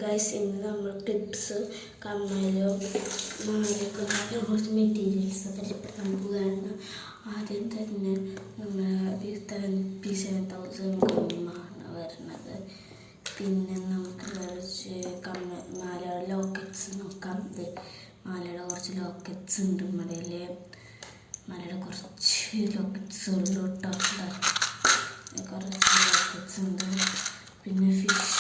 Guys, ഇന്ന് നമ്മൾ clips, കമ്മലും മാലയൊക്കെ കുറച്ച് മെറ്റീരിയൽസൊക്കെ പരിചയപ്പെടുത്താൻ പോവുകയാണ്. ആദ്യം തന്നെ നമ്മൾ 70,000 ഗമ്മാണ് വരുന്നത്. പിന്നെ നമുക്ക് കുറച്ച് മാല ലോക്കറ്റ്സ് നോക്കാം. മാലയുടെ കുറച്ച് ലോക്കറ്റ്സ് ഉണ്ട്. മാലയുടെ കുറച്ച് ലോക്കറ്റ്സ് ഉള്ളു കേട്ടോ. കുറച്ച് ലോക്കറ്റ്സ് ഉണ്ട്. പിന്നെ ഫിഷ്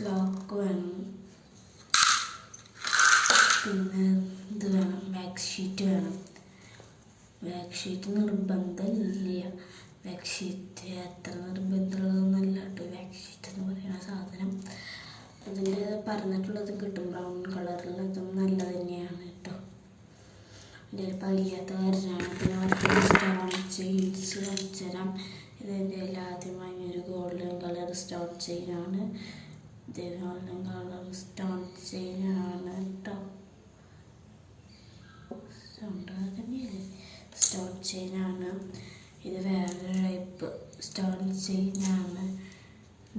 ലോക്ക് വേണം. പിന്നെ ഇത് വേണം, ബാക്ക് ഷീറ്റ് വേണം. ബാക്ക് ഷീറ്റ് നിർബന്ധമില്ല. ബാക്ക് ഷീറ്റ് അത്ര നിർബന്ധമുള്ളതൊന്നല്ല കേട്ടോ ബാക്ക് ഷീറ്റ് എന്ന് പറയുന്ന സാധനം. അതിൽ പറഞ്ഞിട്ടുള്ളത് കിട്ടും, ബ്രൗൺ കളറിലുള്ളതും നല്ലത് തന്നെയാണ് കേട്ടോ. എൻ്റെ പയ്യാത്ത കാരനാണ്. പിന്നെ സ്റ്റോൺ ചെയിൻസ് കാണിച്ചു തരാം. ഇതിൻ്റെ ആദ്യം വാങ്ങിയൊരു ഗോൾഡൻ കളർ സ്റ്റോൺ ചെയിനാണ്. ഇത് ഗോൾഡൻ കളർ സ്റ്റോൺ ചെയിനാണ് കേട്ടോ. സ്റ്റോൺ ചെയിനാണ്. ഇത് വേറൊരു ടൈപ്പ് സ്റ്റോൺ ചെയിനാണ്.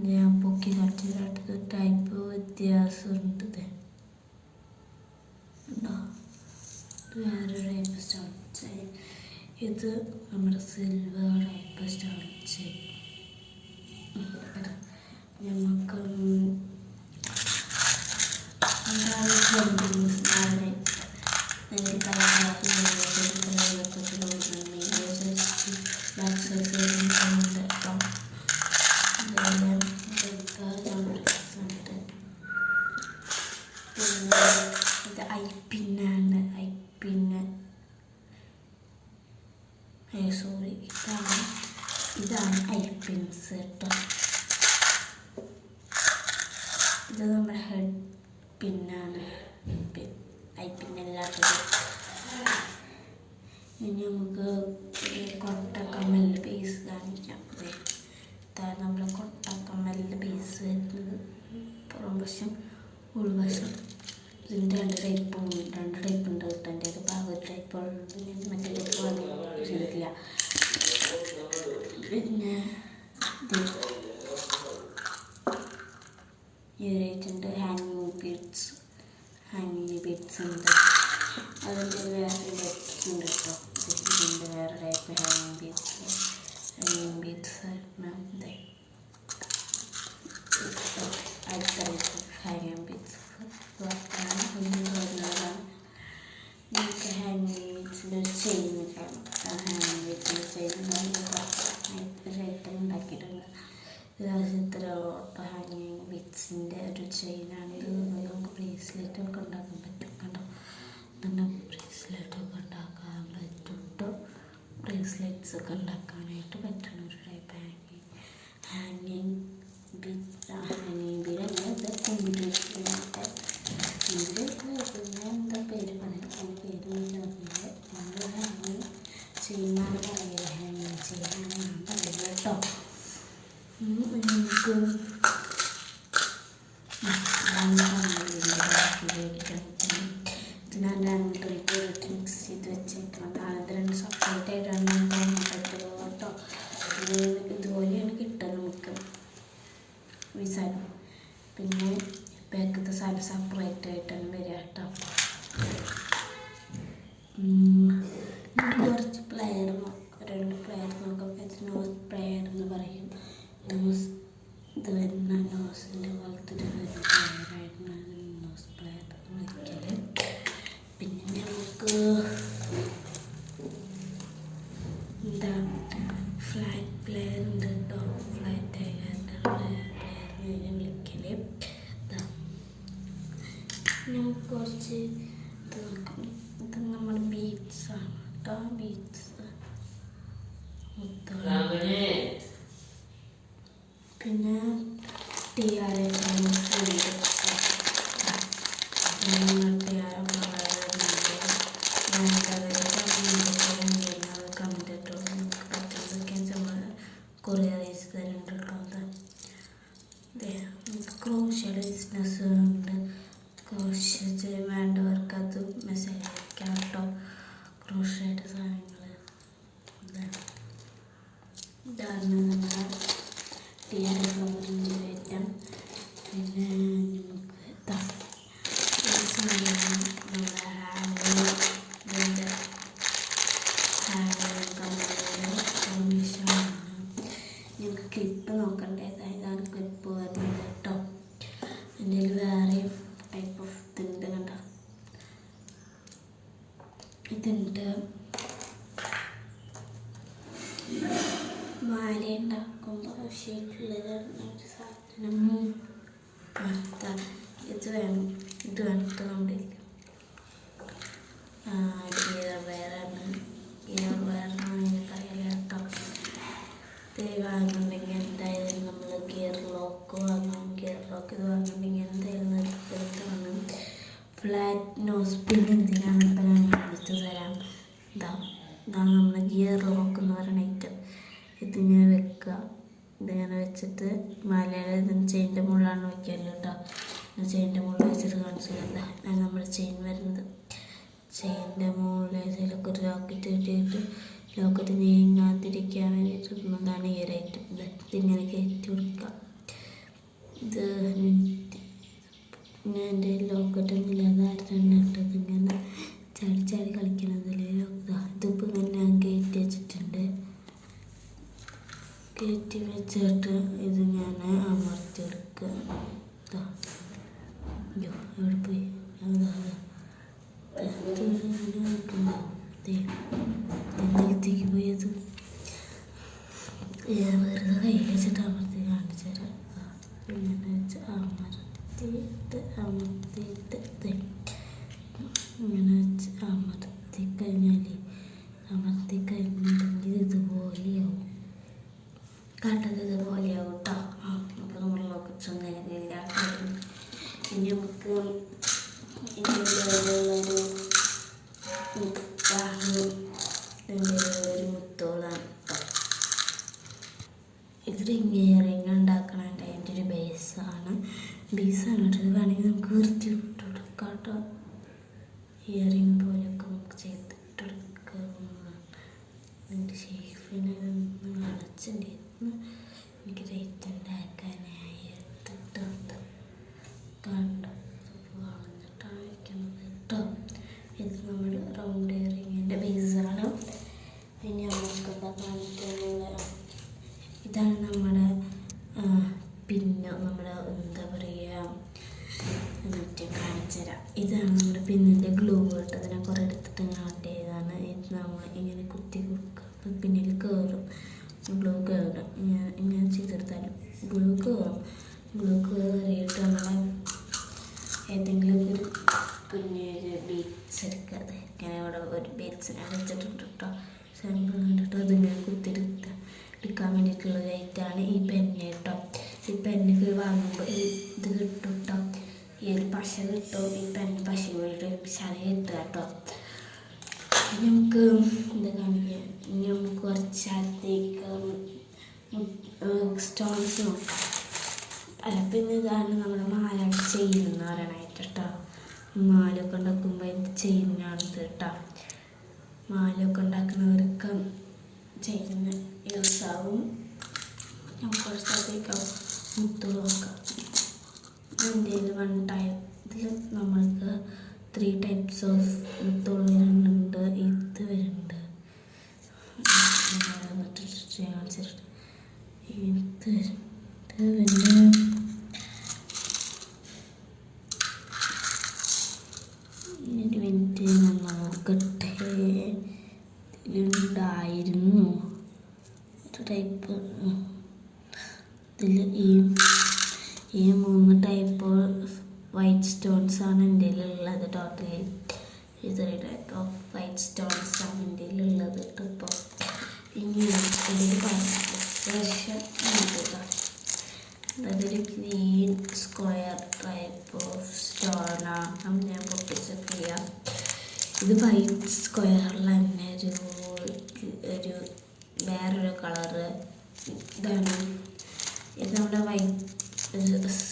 ഞാൻ പൊക്കി കാണിച്ചത് ടൈപ്പ് വ്യത്യാസമുണ്ട്. വേറൊരു ടൈപ്പ് സ്റ്റോൺ ചെയിൻ. ഇത് നമ്മുടെ സിൽവർ ടൈപ്പ് സ്റ്റോൺ ചെയിൻ. നമുക്ക് ഇത് ഐപ്പിന്നാണ്. ഇതാണ് ഐപ്പിൻസ് കേട്ടോ. ഇത് നമ്മുടെ ഹെഡ് പിന്നാണ്. ഐപ്പിന്നല്ലാത്തത്. ഇനി നമുക്ക് കൊട്ടക്കമ്മലിൻ്റെ പീസ് കാണിക്കാം. ഇതാണ് നമ്മുടെ കൊട്ടക്കമ്മലിൻ്റെ പീസ് വരുന്നത്. പുറം വശം, ഉൾവശം. ഇതിൻ്റെ രണ്ട് ടൈപ്പ് ഉണ്ട് കേട്ടോ. എൻ്റെ അത് ഒരു ടൈപ്പ് ഉള്ളത്. മറ്റേ ടൈപ്പ് ചെയ്തിട്ടില്ല. പിന്നെ ഇവരായിട്ടുണ്ട് ഹാങ്ങിങ് ബീഡ്സ് ഉണ്ട്. അതിൻ്റെ വേറെ ടൈപ്സ് ഉണ്ട് കേട്ടോ. ഇതിൻ്റെ വേറെ ടൈപ്പ് ഹാങ്ങിങ് ബീഡ്സ് അടുത്ത ടൈപ്പ് ഹാങ്ങിങ് ബീഡ്സ് വരുന്നതാണ്. നമുക്ക് ഹാങ്ങിങ് ബീഡ്സിൻ്റെ ഒരു ചെയിൻ കാണാം. ഹാങ്ങിങ് ബീഡ്സിൻ്റെ ചെയിൻ ഉണ്ടാക്കിയിട്ടുണ്ട്. ഇത്ര ഹാങ്ങിങ് ബീഡ്സിൻ്റെ ഒരു ചെയിനാണ്. ഇത് നമുക്ക് ബ്രേസ്ലെറ്റൊക്കെ ഉണ്ടാക്കാൻ പറ്റും കണ്ടോ. അങ്ങനെ ബ്രേസ്ലെറ്റൊക്കെ ഉണ്ടാക്കാൻ പറ്റും കേട്ടോ. ബ്രേസ്ലെറ്റ്സ് ഒക്കെ ഉണ്ടാക്കാനായിട്ട് പറ്റുന്ന ഒരു ടൈപ്പ് ഹാങ്ങിങ് ബീഡ്. ഇത് കുമ്പിട്ട് പിന്നെ എന്താ പേര് പറയാം, അതിൻ്റെ പേര് അറിയില്ല. നമ്മൾ ഹാങ്ങിങ് ചെയിനാണ് പറയുക. ഹാങ്ങിങ് ചെയിനാണ് ഞാൻ പറയുക കേട്ടോ. നമുക്ക് ഞാൻ രണ്ട് മിക്സ് ചെയ്ത് വെച്ചേക്കണം. അത് രണ്ട് സെപ്പറേറ്റ് ആയിട്ടാണ് ഞാൻ പറ്റുള്ളൂ കേട്ടോ. ഇതുപോലെയാണ് കിട്ടുക നമുക്ക് ഈ സാധനം. പിന്നെ ബാക്കത്തെ സാധനം സെപ്പറേറ്റ് ആയിട്ടാണ് വരിക കേട്ടോ. കുറച്ച് പ്ലെയർ നോക്കാം, രണ്ട് പ്ലെയർ നോക്കാം. നോസ് പ്ലെയർ എന്ന് പറയും. ഇത് വരുന്ന നോസിൻ്റെ പോലത്തെ വരുന്ന പ്ലെയറായിരുന്നു നോസ് പ്ലെയർ വയ്ക്കൽ. പിന്നെ നമുക്ക് എന്താ ഫ്ലാറ്റ് പ്ലെയർ ഉണ്ട് കേട്ടോ. ഫ്ലാറ്റ് ആയിട്ട് പ്ലെയറിനെ വിളിക്കൽ. നമുക്ക് കുറച്ച് ഇത് നോക്കാം. ഇത് നമ്മുടെ ബീഡ്സാണ് കേട്ടോ. ബീഡ്സ് പിന്നെ ടിയാര കൊറിയർ അയച്ച് തരുന്നുണ്ട് കേട്ടോ. നമുക്ക് ക്രോഷ്യയുടെ ബിസിനസ് ഉണ്ട്. ക്രോഷ്യ വേണ്ടവർക്ക് അത് മെസ്സേജ് അയക്കാം കേട്ടോ. ക്രോഷ്യയുടെ സാധനങ്ങൾ ഇതാണ് നമ്മുടെ ടിയാര ഫ്ലവറിൻ്റെ ഐറ്റം. ഇതുണ്ട്. മാല ഉണ്ടാക്കുമ്പോൾ ആവശ്യമായിട്ടുള്ളതാണ് ഒരു സാധനം. ഇത് വേണം കേട്ടോ. നമ്മുടെ ഗിയർ വയറാണ്. എനിക്കറിയില്ല കേട്ടോ. ഇത് വാങ്ങുന്നുണ്ടെങ്കിൽ എന്തായാലും നമ്മൾ ഗിയർ ലോക്ക് വാങ്ങണം. ഗിയർ ലോക്ക് ഇത് വാങ്ങുന്നുണ്ടെങ്കിൽ എന്തായാലും നിർത്തണം. ഫ്ലാറ്റ് നോസ് പിൻ എന്തിനാണ് ഇപ്പം ഞാൻ കാണിച്ചു തരാം. ഇതാണ് നമ്മുടെ ഗിയർ ലോക്ക് എന്ന് പറയുന്ന ഐറ്റം. ഇതിങ്ങനെ വെക്കുക. ഇതിങ്ങനെ വെച്ചിട്ട് മാലയുടെ ഇതിന് ചെയിൻ്റെ മുകളിലാണ് വയ്ക്കാമല്ലോ കേട്ടോ. ചെയിൻ്റെ മുകളിൽ വെച്ചിട്ട് കാണിച്ചു തരാം. നമ്മുടെ ചെയിൻ വരുന്നത്. ചെയിൻ്റെ മുകളിൽ ഇതിലൊക്കെ ഒരു ലോക്കറ്റ് ഇട്ടിട്ട് ലോക്കറ്റ് നീങ്ങാതിരിക്കാൻ വേണ്ടിയിട്ടിരുന്നതാണ് ഈ ഒരു ഐറ്റം. ഇതിങ്ങനെ കയറ്റി കൊടുക്കുക. ഇത് ഞാൻ എൻ്റെ ലോക്കറ്റൊന്നും ഇല്ലാതായിരുന്നു ഇട്ടത്. ഇങ്ങനെ ചാടി കളിക്കണതിൽ ഇതിപ്പോൾ ഇങ്ങനെ ഞാൻ കയറ്റി വെച്ചിട്ടുണ്ട്. കയറ്റി വെച്ചിട്ട് ഇത് ഞാൻ അമർത്തിയെടുക്കുക. എവിടെ പോയി ത്തേക്ക് പോയത് വെറുതെ കയ്യിൽ വെച്ചിട്ട് അമർത്തി കാണിച്ചു തരാം. ഇങ്ങനെ വെച്ച് അമർത്തിയിട്ട് ഇങ്ങനെ വെച്ച് അമർത്തി കഴിഞ്ഞിട്ടുണ്ടെങ്കിൽ ഇതുപോലെയാവും. കണ്ടത് ഇതുപോലെയാവും കേട്ടോ. അപ്പോൾ നമ്മളൊക്കെ ചെന്നില്ല. ഇനി നമുക്ക് ഇതിലുള്ളൊരു മുത്തോളാണ് കേട്ടോ. ഇത് റിങ് ഉണ്ടാക്കണുണ്ട്. അതിൻ്റെ ഒരു ബേസാണ് കേട്ടോ. ഇത് വേണമെങ്കിൽ നമുക്ക് വൃത്തി ഇട്ട് കൊടുക്കാം കേട്ടോ. ഇയറിങ് പോലെയൊക്കെ നമുക്ക് ചെയ്തിട്ട് കൊടുക്കാം. എൻ്റെ ഷേഫിനെ അടച്ചിട്ടുണ്ടായിരുന്നു. എനിക്ക് റേറ്റ് ഉണ്ടാക്കാനായി എടുത്തിട്ടുണ്ട്. കണ്ടോ വളഞ്ഞിട്ടാണ് വയ്ക്കുന്നത് കേട്ടോ. ഇത് നമ്മൾ റൗണ്ട് ഇയറിങ്ങിൻ്റെ ബേസാണ്. പിന്നെ നമുക്ക് എന്താ കാണിക്കാനുള്ള ഇതാണ് നമ്മുടെ പിന്നെ നമ്മുടെ എന്താ പറയുക മറ്റേ കാണിച്ചു തരാം. ഇതാണ് നമ്മുടെ പിന്നിൻ്റെ ഗ്ലൂ കേട്ടോ. അതിനെ കുറേ എടുത്തിട്ട് ഞാൻ ആഡ് ചെയ്തതാണ്. ഇത് നമ്മൾ ഇങ്ങനെ കുത്തി കൊടുക്കുക. അപ്പം പിന്നിൽ കയറും. ഗ്ലൂ കയറും. ഇങ്ങനെ ചെയ്തെടുത്താലും ഗ്ലൂ കയറിയിട്ട് നമ്മളെ ഏതെങ്കിലും ഒരു കുഞ്ഞൊരു ബീഡ്സ് എടുക്കാതെ ഇങ്ങനെ അവിടെ ഒരു ബീഡ്സ് ഞാൻ വെച്ചിട്ടുണ്ട് കേട്ടോ. സാമ്പിൾ കണ്ടിട്ട് അതിങ്ങനെ എടുക്കാൻ വേണ്ടിയിട്ടുള്ള ഐറ്റാണ് ഈ പെന്ന് കേട്ടോ. ഈ പെന്നൊക്കെ വാങ്ങുമ്പോൾ ഇത് കിട്ടും കേട്ടോ. ഈ ഒരു പശ കിട്ടും. ഈ പെന്ന് പശ പോയിട്ട് ശല കിട്ടുക കേട്ടോ. നമുക്ക് എന്താ കാണിക്കുക. ഇനി നമുക്ക് കുറച്ച് അടുത്തേക്ക് സ്റ്റോൺസ് നോക്കാം. അല്ല പിന്നെ ഇതാണ് നമ്മുടെ മാലയുടെ ചെയിൻ എന്ന് പറയണായിട്ട് കേട്ടോ. മാലയൊക്കെ ഉണ്ടാക്കുമ്പോൾ ഇത് ചെയിനാണിത് കേട്ടോ. മാലയൊക്കെ ഉണ്ടാക്കുന്നവർക്ക് ചെയിന് യൂസാവും. നമുക്ക് കുറച്ച് അടുത്തേക്കാവും മുത്ത് നോക്കാം. ഇന്ത്യയിൽ ഇതിൽ നമ്മൾക്ക് 3 types ഓഫ് മുത്തുകൾ വരുന്നുണ്ട്. ഇത് വരുന്നുണ്ട്. മിനിറ്റ് നമ്മൾ നോക്കട്ടെ. ഇതിലുണ്ടായിരുന്നു ഒരു ടൈപ്പ്. ഇതിൽ ഈ 3 ടൈപ്പ് വൈറ്റ് സ്റ്റോൺസ് ആണ് എൻ്റെ ഉള്ളത്. Totally 3 type of white stones ആണ് എൻ്റെ ഉള്ളത് കേട്ടോ. ഇപ്പോൾ ഇനി ഇതിൽ അതൊരു ഗ്രീൻ സ്ക്വയർ ടൈപ്പ് ഓഫ് സ്റ്റോണാണ് ഞാൻ പൊട്ടിച്ചൊക്കെ. ഇത് വൈറ്റ് സ്ക്വയറിൽ തന്നെ ഒരു വേറൊരു കളറ്. ഇതാണ് ഇത് നമ്മുടെ വൈറ്റ്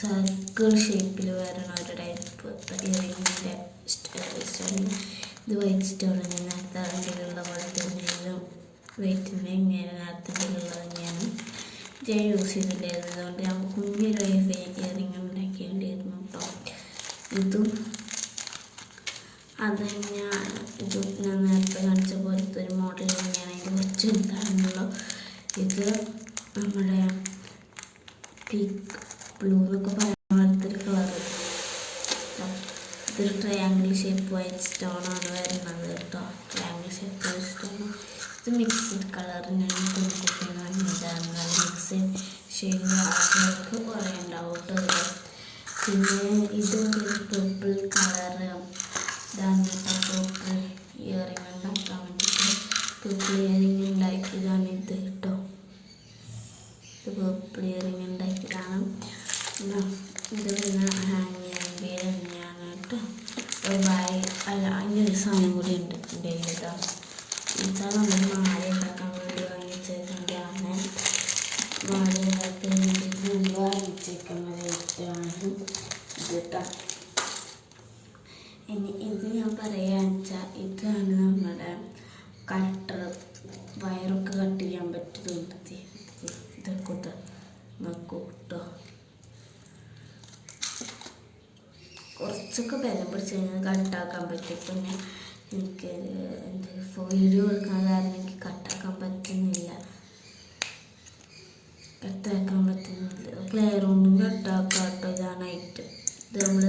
സർക്കിൾ ഷേപ്പിൽ വരുന്ന ഒരു ടൈപ്പ് ഇയറിങ്ങിൻ്റെ സ്റ്റോൺ. ഇത് വൈറ്റ് സ്റ്റോണിന് നേരത്തെ അതിലുള്ള പോലെ തന്നെയും വെയിറ്റിൻ്റെ ഇങ്ങനെ നേരത്തെ ഉള്ളത് തന്നെയാണ് ഞാൻ യൂസ് ചെയ്തില്ലായിരുന്നു. അതുകൊണ്ട് ഞാൻ കുഞ്ഞൊരു ഇയറിങ് ഉണ്ടാക്കേണ്ടിയിരുന്നു കേട്ടോ. ഇതും അത് തന്നെയാണ്. ഇത് ഞാൻ നേരത്തെ കാണിച്ച പോലത്തെ ഒരു മോഡൽ തന്നെയാണ്. ഇത് കുറച്ച് എന്താണല്ലോ. ഇത് നമ്മുടെ പീക്ക് ബ്ലൂ എന്നൊക്കെ പറയുന്ന പോലത്തെ ഒരു കളറ്. ഇത് ഇതൊരു ട്രയാങ്കിൾ ഷേപ്പ് വൈറ്റ് സ്റ്റോണാണ് വരുന്നത് കേട്ടോ. Triangle shape white stone. ഇത് മിക്സ്ഡ് കളർ ഞാൻ പെൺകുട്ടി വാങ്ങിയതാണ്. നല്ല മിക്സ്ഡ് ഷെയ്ഡിലേക്ക് കുറേ ഉണ്ടാവും കേട്ടോ. പിന്നെ ഇതൊരു പർപ്പിൾ കളർ ഇതാണ് കേട്ടോ. പർപ്പിൾ ഇയറിങ് ഉണ്ടാക്കാൻ വേണ്ടിയിട്ട് പർപ്പിൾ ഇയറിങ് ഉണ്ടാക്കിയതാണ് ഇത് കേട്ടോ. ഇത് പർപ്പിൾ ഇയറിങ് ഉണ്ടാക്കിയതാണ്. ഇത് പിന്നെ ഹാങ്ങിങ് ബീഡ് തന്നെയാണ് കേട്ടോ. അതിൻ്റെ ഒരു സാധനം കൂടി ഉണ്ട് എൻ്റെ ഇതാ. ഇതാണ് നമ്മൾ മാല ഉണ്ടാക്കാൻ വേണ്ടി വാങ്ങിച്ചതാണ്. മാല ഉണ്ടാക്കാൻ വേണ്ടിയിട്ട് നമ്മൾ വാങ്ങിച്ചേക്കുന്നതാണ് ഇത് കേട്ടോ. ഇനി ഇത് ഞാൻ പറയാന്ന് വെച്ചാൽ ഇതാണ് നമ്മുടെ കട്ടർ. വയറൊക്കെ കട്ട് ചെയ്യാൻ പറ്റുന്നുണ്ട്. ഇതൊക്കെ നോക്കൂ കേട്ടോ. കുറച്ചൊക്കെ ബലം പിടിച്ച് കഴിഞ്ഞാൽ കട്ടാക്കാൻ പറ്റും. പിന്നെ എനിക്ക് വീഡിയോ എടുക്കാൻ കാരണം എനിക്ക് കട്ടാക്കാൻ പറ്റുന്നില്ല. പ്ലെയർ കൊണ്ടും കട്ടാക്കാം കേട്ടോ. ഇതാണ് ഐറ്റം. ഇത് നമ്മൾ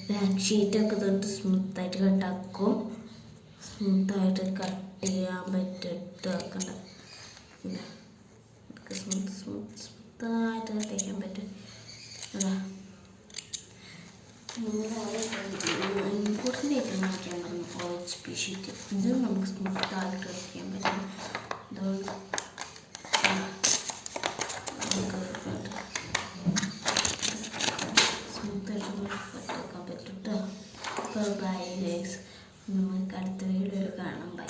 ബാക്ക് ഷീറ്റൊക്കെ തൊട്ട് സ്മൂത്തായിട്ട് കട്ടാക്കും. സ്മൂത്തായിട്ട് കട്ട് ചെയ്യാൻ പറ്റിട്ട് വെക്കണ്ട. സ്മൂത്തായിട്ട് കട്ട് ചെയ്യാൻ പറ്റും. കൂടുതലായിട്ട് കാണിക്കാൻ പറഞ്ഞു OHP ഷീറ്റ്. ഇത് നമുക്ക് സ്മൂത്തായിട്ട് കട്ട് ചെയ്യാൻ പറ്റും. അതുകൊണ്ട് സ്മൂത്തായിട്ട് കട്ടാക്കാൻ പറ്റും കേട്ടോ. അപ്പോൾ ബൈ ഗൈസ്, നമുക്ക് അടുത്ത വീഡിയോയിൽ കാണാം. ബൈ.